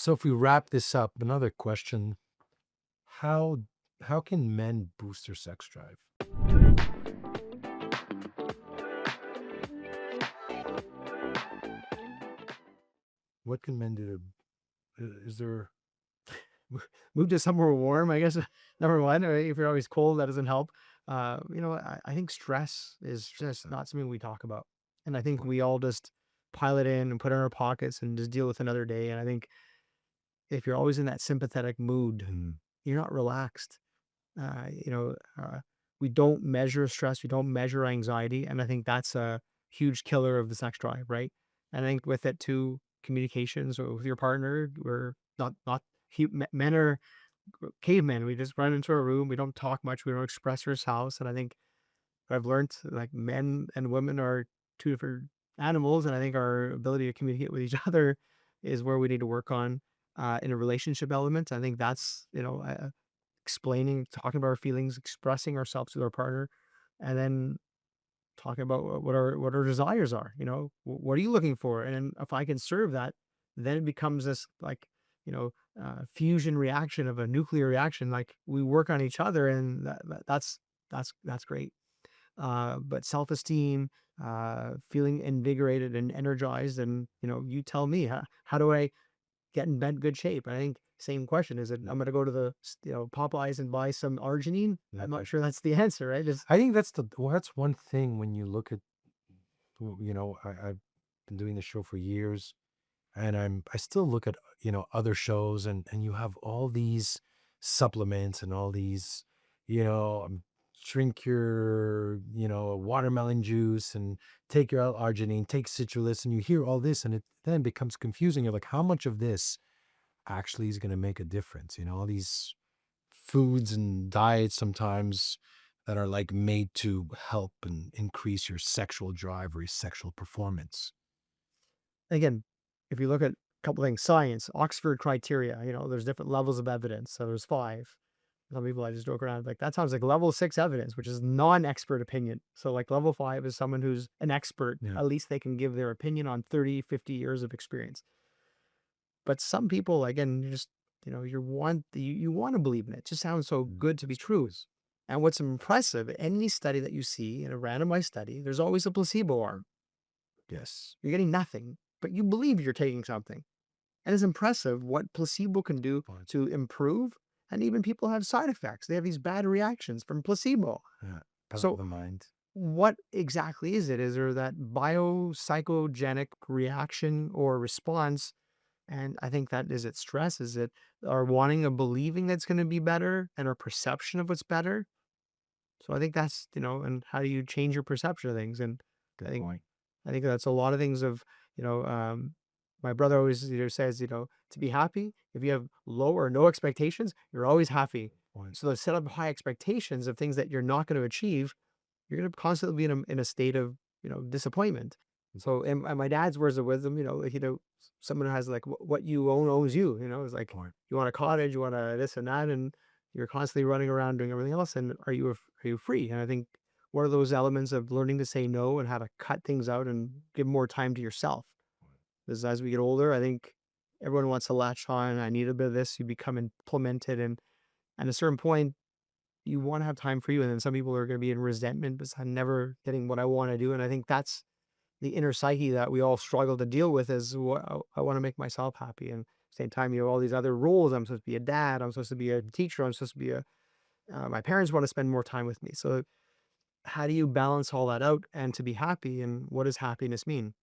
So if we wrap this up, another question: How how can men boost their sex drive? What can men do to? Is there? Move to somewhere warm, I guess. Number one, or if you're always cold, that doesn't help. I think stress is just not something we talk about. And I think we all just pile it in and put it in our pockets and just deal with another day. And I think if you're always in that sympathetic mood, Mm, you're not relaxed. Uh, you know, uh, we don't measure stress, we don't measure anxiety, and I think that's a huge killer of the sex drive, right? And I think with it too, communications with your partner, we're not men are cavemen. We just run into a room, we don't talk much, we don't express ourselves, and I think I've learned like men and women are two different animals, and I think our ability to communicate with each other is where we need to work on in a relationship element. I think that's explaining, talking about our feelings, expressing ourselves with our partner, and then talking about what our desires are. What are you looking for? And then if I can serve that, then it becomes this like fusion reaction of a nuclear reaction. Like we work on each other, and that's great. But self esteem, feeling invigorated and energized, and you tell me how do I get in good shape? I think same question. Is it mm, I'm gonna go to the Popeyes and buy some arginine? yeah, I'm not sure that's the answer, right? Just I think that's one thing when you look at I've been doing the show for years, and I still look at other shows, and you have all these supplements and all these drink your watermelon juice and take your L-arginine, take citrulus, and you hear all this, and it then becomes confusing. You're like, how much of this actually is going to make a difference? All these foods and diets sometimes that are like made to help and increase your sexual drive or your sexual performance. again, if you look at a couple things, science, Oxford criteria, there's different levels of evidence. So there's five. Some people I just joke around like that sounds like level six evidence, which is non-expert opinion. So like level five is someone who's an expert. Yeah. At least they can give their opinion on 30, 50 years of experience. But some people, again, you just, you want to believe in it. It just sounds so good to be That's true. And what's impressive, any study that you see in a randomized study, there's always a placebo arm. yes. You're getting nothing, but you believe you're taking something. And it's impressive what placebo can do Fine. to improve. And even people have side effects. They have these bad reactions from placebo. Yeah. Power of So, the mind. what exactly is it? Is there that biopsychogenic reaction or response? And I think that is it stress? Is it our wanting of believing that's going to be better and our perception of what's better? So I think that's, and how do you change your perception of things? And I Good think point. I think that's a lot of things of, my brother always says, to be happy, if you have low or no expectations, you're always happy. Point. So to set up high expectations of things that you're not going to achieve, you're going to constantly be in a state of, disappointment. So, and my dad's words of wisdom, someone who has like what you own owns you, it's like Point. you want a cottage, you want a this and that, and you're constantly running around doing everything else. And are you free? And I think what are those elements of learning to say no and how to cut things out and give more time to yourself? Because as we get older, I think everyone wants to latch on. I need a bit of this. You become implemented, and at a certain point, you want to have time for you. And then some people are going to be in resentment because I'm never getting what I want to do. And I think that's the inner psyche that we all struggle to deal with is what I want to make myself happy. And same time, all these other roles. I'm supposed to be a dad. I'm supposed to be a teacher. I'm supposed to be my parents want to spend more time with me. So how do you balance all that out and to be happy? And what does happiness mean?